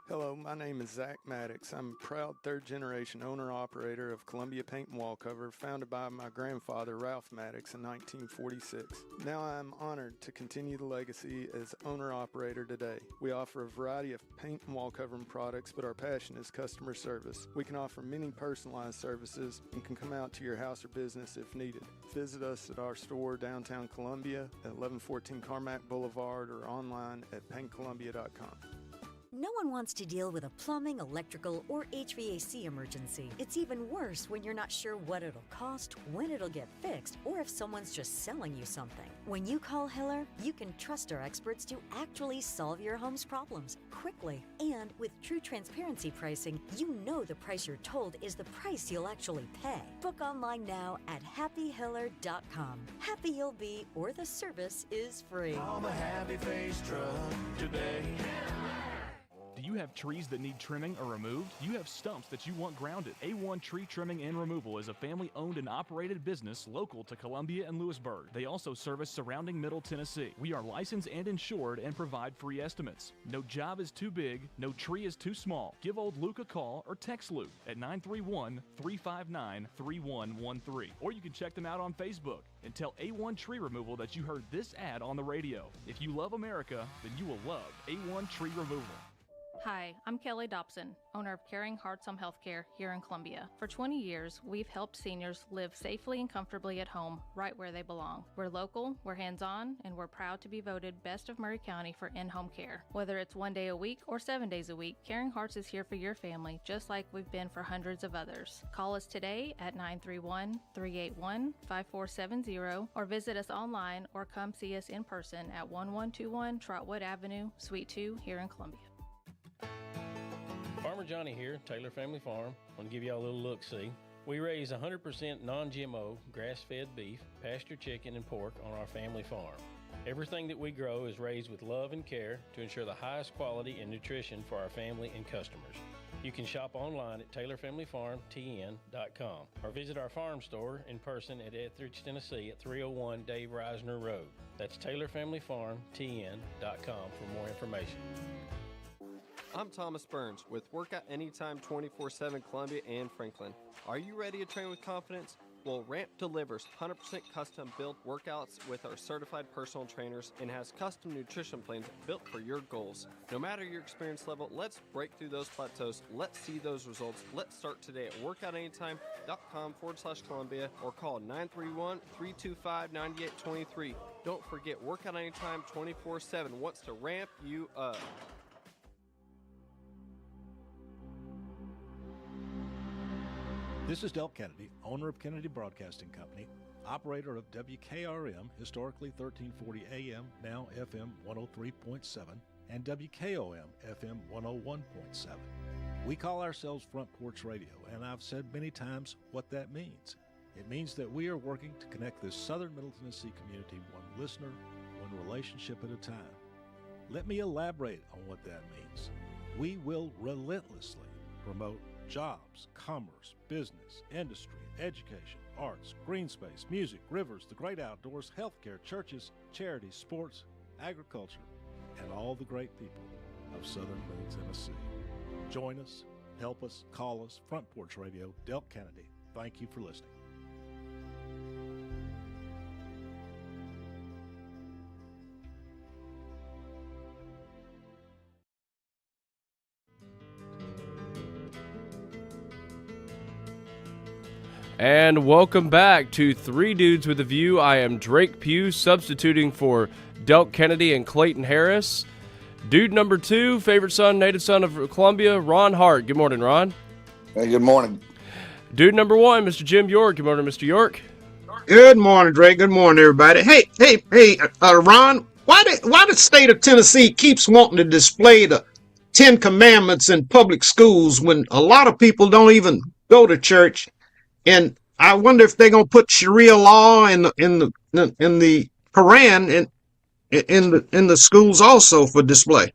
Hello, my name is Zach Maddox. I'm a proud third-generation owner-operator of Columbia Paint and Wallcover, founded by my grandfather, Ralph Maddox, in 1946. Now I am honored to continue the legacy as owner-operator today. We offer a variety of paint and wallcovering products, but our passion is customer service. We can offer many personalized services and can come out to your house or business if needed. Visit us at our store downtown Columbia at 1114 Carmack Boulevard or online at paintcolumbia.com. No one wants to deal with a plumbing, electrical, or HVAC emergency. It's even worse when you're not sure what it'll cost, when it'll get fixed, or if someone's just selling you something. When you call Hiller, you can trust our experts to actually solve your home's problems quickly. And with true transparency pricing, you know the price you're told is the price you'll actually pay. Book online now at happyhiller.com. Happy you'll be, or the service is free. Call the Happy Face Truck today. Do you have trees that need trimming or removed? You have stumps that you want grounded? A1 Tree Trimming and Removal is a family-owned and operated business local to Columbia and Lewisburg. They also service surrounding Middle Tennessee. We are licensed and insured and provide free estimates. No job is too big, no tree is too small. Give old Luke a call or text Luke at 931-359-3113. Or you can check them out on Facebook and tell A1 Tree Removal that you heard this ad on the radio. If you love America, then you will love A1 Tree Removal. Hi, I'm Kelly Dobson, owner of Caring Hearts Home Healthcare here in Columbia. For 20 years, we've helped seniors live safely and comfortably at home, right where they belong. We're local, we're hands-on, and we're proud to be voted Best of Maury County for in-home care. Whether it's 1 day a week or 7 days a week, Caring Hearts is here for your family, just like we've been for hundreds of others. Call us today at 931-381-5470 or visit us online or come see us in person at 1121 Trotwood Avenue, Suite 2 here in Columbia. Farmer Johnny here, Taylor Family Farm. I want to give y'all a little look-see. We raise 100% non-GMO, grass-fed beef, pasture chicken, and pork on our family farm. Everything that we grow is raised with love and care to ensure the highest quality and nutrition for our family and customers. You can shop online at TaylorFamilyFarmTN.com or visit our farm store in person at Etheridge, Tennessee at 301 Dave Reisner Road. That's TaylorFamilyFarmTN.com for more information. I'm Thomas Burns with Workout Anytime 24/7 Columbia and Franklin. Are you ready to train with confidence? Well, Ramp delivers 100% custom-built workouts with our certified personal trainers and has custom nutrition plans built for your goals. No matter your experience level, let's break through those plateaus. Let's see those results. Let's start today at workoutanytime.com/Columbia or call 931-325-9823. Don't forget, Workout Anytime 24/7 wants to ramp you up. This is Del Kennedy, owner of Kennedy Broadcasting Company, operator of WKRM, historically 1340 AM, now FM 103.7, and WKOM, FM 101.7. We call ourselves Front Porch Radio, and I've said many times what that means. It means that we are working to connect this southern Middle Tennessee community one listener, one relationship at a time. Let me elaborate on what that means. We will relentlessly promote jobs, commerce, business, industry, education, arts, green space, music, rivers, the great outdoors, healthcare, churches, charities, sports, agriculture, and all the great people of southern Middle Tennessee. Join us, help us, call us. Front Porch Radio, Del Kennedy. Thank you for listening. And welcome back to Three Dudes with a View. I am Drake Pugh, substituting for Delk Kennedy and Clayton Harris. Dude number 2, favorite son, native son of Columbia, Ron Hart. Good morning, Ron. Hey, good morning. Dude number 1, Mr. Jim York. Good morning, Mr. York. Good morning, Drake. Good morning, everybody. Hey, Ron, why the state of Tennessee keeps wanting to display the 10 Commandments in public schools when a lot of people don't even go to church? And I wonder if they're gonna put Sharia law in the Quran in the schools also for display.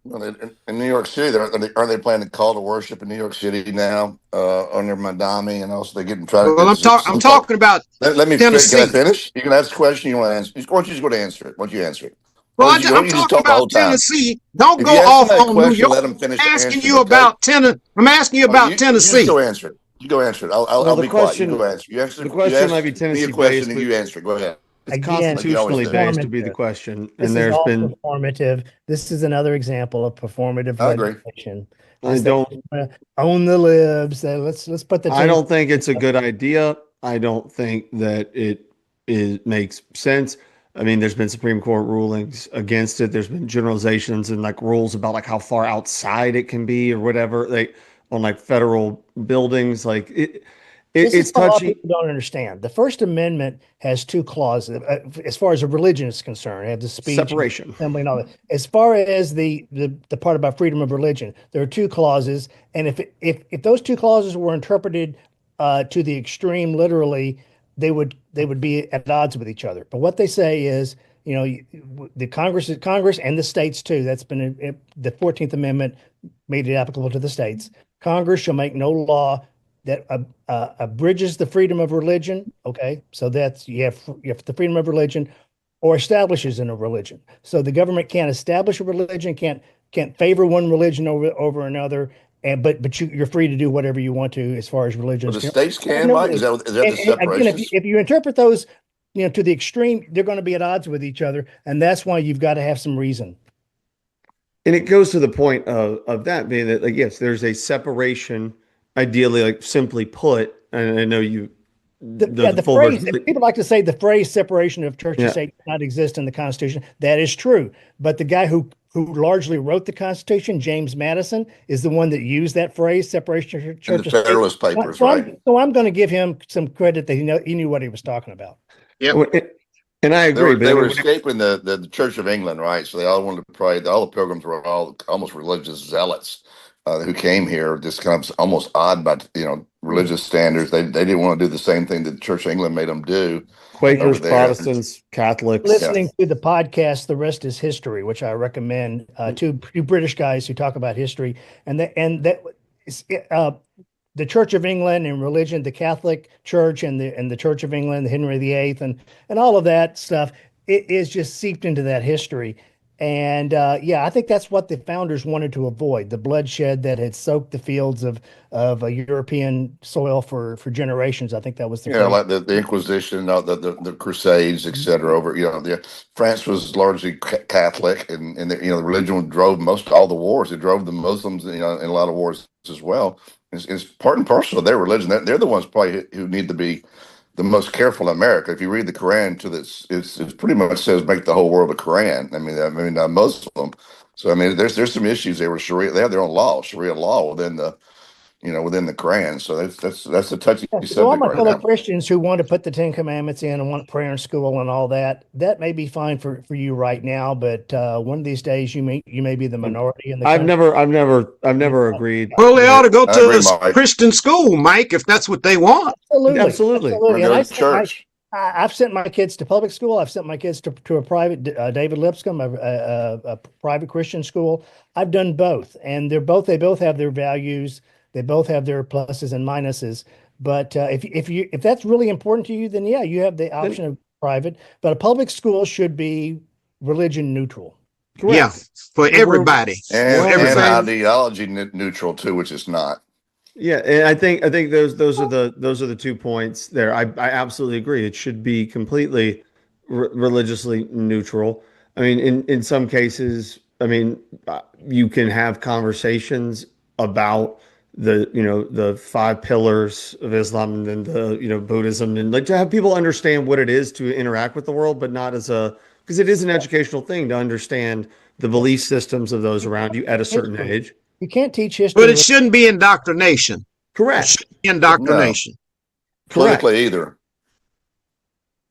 Well, in New York City, are they planning to call to worship in New York City now under Madami, and also they're getting tried? Well, I'm talking about. Let me Tennessee. Can I finish? You can ask a question you want to answer. Why don't you just go to answer it? Why don't you answer it? Well, I'm talking about Tennessee. Don't go off on New York. Let him finish. I'm asking you about Tennessee. You go answer it. You go answer it. I'll be quiet. You go answer. You answer. The question might be Tennessee based. Question and you answer it. Go ahead. It's constitutionally based to be the question, and there's been performative. This is another example of performative legislation. I don't own the libs. Let's put the. I don't think it's a good idea. I don't think that it makes sense. I mean, there's been Supreme Court rulings against it. There's been generalizations and like rules about like how far outside it can be or whatever. On like federal buildings, like it's touchy. People don't understand. The First Amendment has 2 clauses as far as a religion is concerned. It has the speech, separation, assembly, and all that. As far as the part about freedom of religion, there are 2 clauses, and if those 2 clauses were interpreted to the extreme, literally, they would be at odds with each other. But what they say is the Congress and the states too. That's been the 14th Amendment made it applicable to the states. Congress shall make no law that abridges the freedom of religion. Okay, so that's you have the freedom of religion, or establishes in a religion. So the government can't establish a religion, can't favor one religion over another. But you're free to do whatever you want to as far as religion. Well, the states can, Mike. Is that the separation? Again, if you interpret those, to the extreme, they're going to be at odds with each other, and that's why you've got to have some reason. And it goes to the point of that being that, like, yes, there's a separation, ideally, like simply put, and I know you. The phrase, people like to say the phrase separation of church and state does not exist in the Constitution. That is true. But the guy who largely wrote the Constitution, James Madison, is the one that used that phrase, separation of church and state. Federalist Papers, right? So I'm going to give him some credit that he knew what he was talking about. Yeah. And I agree. They were escaping the Church of England, right? So they all wanted to pray. All the pilgrims were all almost religious zealots who came here, just kind of almost odd by religious standards. They didn't want to do the same thing that the Church of England made them do. Quakers, Protestants, Catholics. Listening to the podcast, The Rest is History, which I recommend, two British guys who talk about history, the Church of England and religion, the Catholic Church and the Church of England, the Henry VIII, and all of that stuff, it is just seeped into that history. And I think that's what the founders wanted to avoid, the bloodshed that had soaked the fields of a European soil for generations. I think that was the like the Inquisition, the Crusades, etc. Over France was largely Catholic, and the religion drove all the wars. It drove the Muslims in a lot of wars as well. It's part and parcel of their religion. They're the ones probably who need to be the most careful in America. If you read the Quran to this, it pretty much says make the whole world a Quran. I mean, a Muslim. So I mean, there's some issues there with Sharia. They have their own law, Sharia law within the Quran. So that's a touchy subject. So all my fellow right now. Christians who want to put the 10 Commandments in and want prayer in school and all that may be fine for you right now. But one of these days you may be the minority in the I've country. never agreed. Well, they ought to go to a Christian school, Mike, if that's what they want. Absolutely. And church. I've sent my kids to public school. I've sent my kids to a private David Lipscomb, a private Christian school. I've done both, and they both have their values. They both have their pluses and minuses. But if that's really important to you, then you have the option of private. But a public school should be religion neutral. Correct. Yeah, for everybody. And ideology neutral too, which is not. Yeah, and I think those are the 2 points there. I absolutely agree. It should be completely religiously neutral. I mean, in some cases, I mean, you can have conversations about the 5 pillars of Islam and then the Buddhism, and like to have people understand what it is to interact with the world, but not because it is an educational thing to understand the belief systems of those around you at a certain age. You can't teach history. But it shouldn't be indoctrination. Correct. It shouldn't be indoctrination. No. Politically either.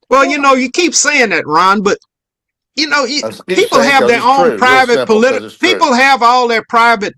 Well, you keep saying that, Ron, but people have their own private political. People have all their private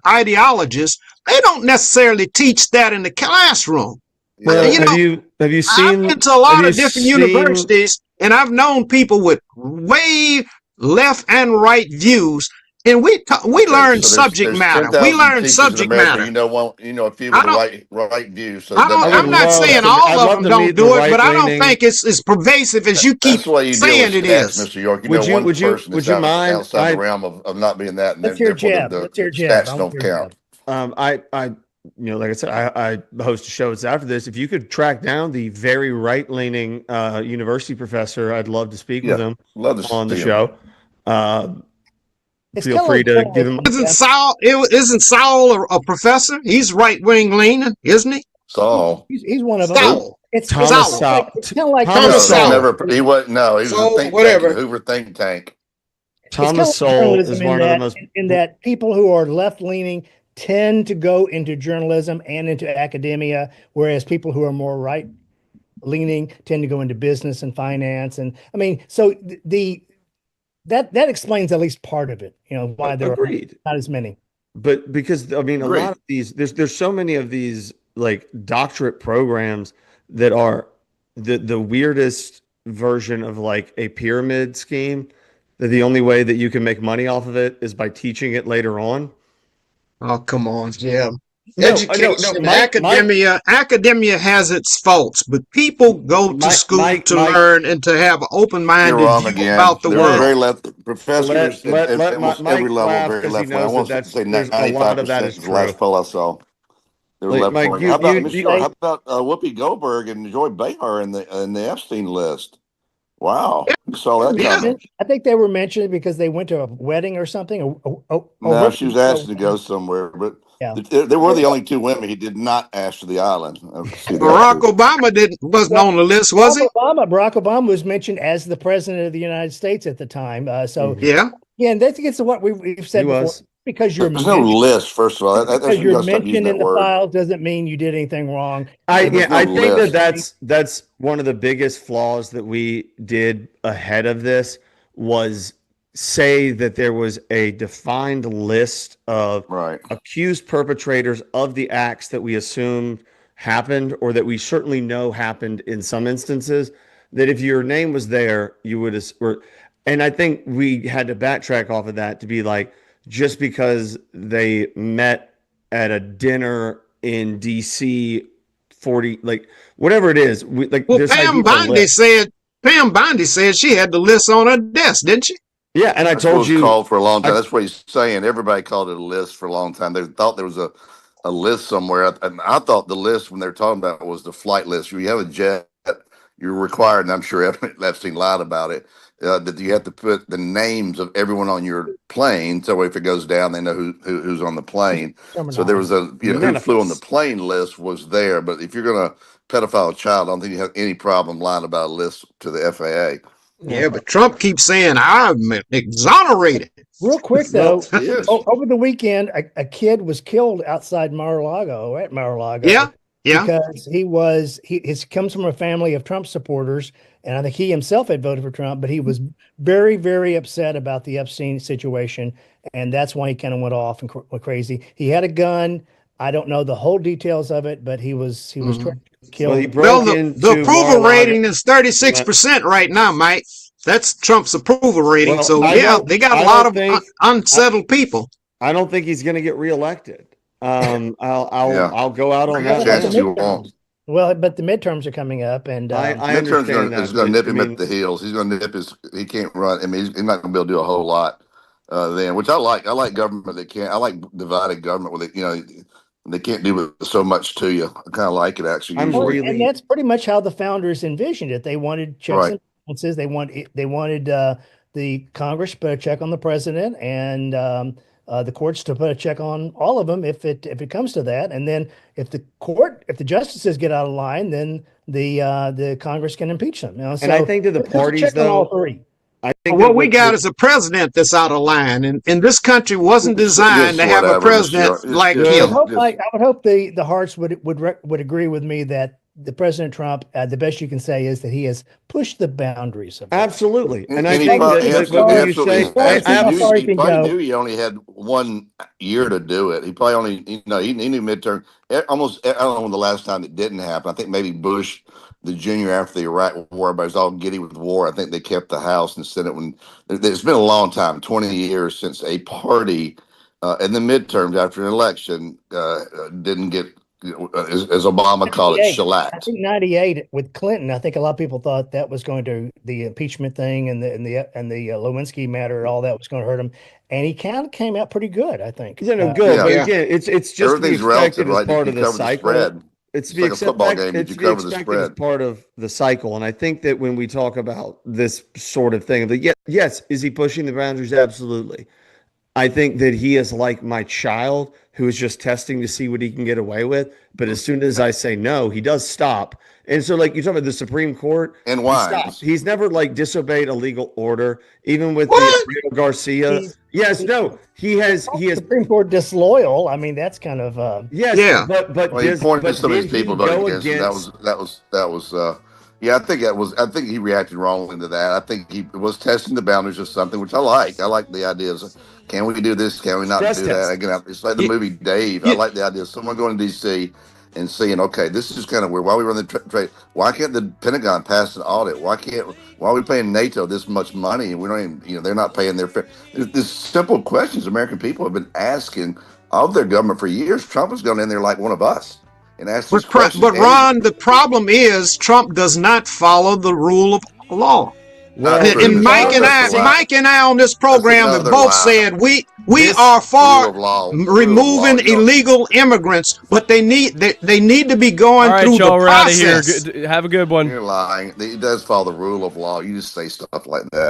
ideologies. They don't necessarily teach that in the classroom. Well, have you seen? I've been to a lot of different universities, and I've known people with way left and right views. And we learn subject matter. We learn subject matter. A few with the right views. So I'm not saying all of them don't do it, but I don't think it's as pervasive as you keep saying it is. Mr. York, would you mind outside the realm of not being that? And let's hear Jeb. The stats don't count. I like I said, I host a show. It's after this. If you could track down the very right-leaning university professor, I'd love to speak with him on the show. Feel free to give him. Isn't Saul a professor? He's right-wing leaning, isn't he? Saul. He's one of them. Saul. It's Thomas Saul. It's kind of like Thomas Saul. He wasn't. No, he was a think tank, Hoover think tank. Thomas Sowell is one of the most. In that people who are left-leaning tend to go into journalism and into academia, whereas people who are more right-leaning tend to go into business and finance. And I mean, so that explains at least part of it. Why there are not as many. But because I mean, a lot of these, there's so many of these like doctorate programs that are the weirdest version of like a pyramid scheme, that the only way that you can make money off of it is by teaching it later on. Oh, come on, Jim. No, Education, Mike, academia has its faults, but people go to school to learn and to have an You're open-minded wrong view again. about the They're world. very left. Professors at almost Mike every level laugh very because he left wing. I knows want that to say there's a lot of that 95% is is the last true. poll I saw. They're Like, left Mike, wing. you- How about you- Mr. you- How about Whoopi Goldberg and Joy Behar in the Epstein list? Wow, you saw that coming. I think they were mentioned because they went to a wedding or something. No, she was asking to go somewhere, but Yeah. they were the only two women he did not ask to the island. See that Barack too. Obama wasn't on the list, was he? Barack Obama was mentioned as the president of the United States at the time. Yeah. And that's against what we've said He before. was. Because you're There's no mentioned, list. First of all, that's because you you're got to stop using mentioned in that the word. file doesn't mean you did anything wrong. I There's no think list. that's one of the biggest flaws that we did ahead of this was say that there was a defined list of accused perpetrators of the acts that we assumed happened, or that we certainly know happened in some instances, that if your name was there, you would have. And I think we had to backtrack off of that to be like, just because they met at a dinner in DC 40, like whatever it is, Well, this idea Pam of a Bondi said she had the list on her desk, didn't she? Yeah, and I That's told what it you was called for a long time. That's what he's saying. Everybody called it a list for a long time. They thought there was a list somewhere, and I thought the list when they were talking about it was the flight list. You have a jet, you're required, and I'm sure Epstein lied about it, that you have to put the names of everyone on your plane, so if it goes down, they know who's on the plane. So there was who flew on the plane list was there. But if you're gonna pedophile a child, I don't think you have any problem lying about a list to the FAA. Yeah, but Trump keeps saying I'm exonerated. Real quick though, over the weekend, a kid was killed outside Mar-a-Lago, at Mar-a-Lago. Yeah. Because he comes from a family of Trump supporters, and I think he himself had voted for Trump, but he was very, very upset about the Epstein situation, and that's why he kind of went off and went crazy. He had a gun. I don't know the whole details of it, but he was trying to kill. Well, the approval rating is 36% right now, Mike. That's Trump's approval rating. Well, So they got a lot of unsettled people. I don't think he's going to get reelected. I'll go out on that. Well, but the midterms are coming up, and midterms is going to nip him at the heels. He's going to nip his. He can't run. I mean, he's not going to be able to do a whole lot then, which I like. I like government that can't. I like divided government with it. You know, they can't do so much to you. I kind of like it actually. And that's pretty much how the founders envisioned it. They wanted checks and balances. They wanted the Congress to put a check on the president, and the courts to put a check on all of them if it comes to that. And then if the justices get out of line, then the Congress can impeach them. You know? And I think that the parties, though, all three. I think what we got is a president that's out of line, and this country wasn't designed to have a president like him. I would hope the Harts would agree with me that the President Trump, the best you can say is that he has pushed the boundaries of absolutely. And I he think knew he only had 1 year to do it. He probably only, he knew midterm. Almost, I don't know when the last time it didn't happen. I think maybe Bush, the junior, after the Iraq War, everybody was all giddy with war. I think they kept the House and Senate when it's been a long time, 20 years since a party in the midterms after an election didn't get, as Obama called it, shellacked. I think 98 with Clinton. I think a lot of people thought that was going to, the impeachment thing and the Lewinsky matter, all that was going to hurt him, and he kind of came out pretty good. I think. But again, it's just everything's relative, as part of the cycle. It's like a football game. Did you cover the spread? As part of the cycle, and I think that when we talk about this sort of thing, yes, is he pushing the boundaries? Absolutely. I think that he is like my child who is just testing to see what he can get away with. But as soon as I say no, he does stop. And so, like, you're talking about the Supreme Court. And why? He's never, disobeyed a legal order, even with the Garcia. He has. The Supreme Court disloyal. I mean, that's kind of. But he pointed to some of his people voting against him. That was. I think he reacted wrongly to that. I think he was testing the boundaries of something, which I like. I like the ideas. Can we do this? Can we not do that? Again, it's like the movie Dave. I like the idea of someone going to D.C. and seeing, okay, this is kind of weird. Why we run the trade? Why can't the Pentagon pass an audit? Why are we paying NATO this much money and we don't even, they're not paying their fair? There's simple questions American people have been asking of their government for years. Trump has gone in there like one of us and asked these questions. But Ron, the problem is Trump does not follow the rule of law. And Mike and I on this program have both said we are for removing illegal immigrants, but they need to be going through the process. We're out of here. Have a good one. You're lying. He does follow the rule of law. You just say stuff like that.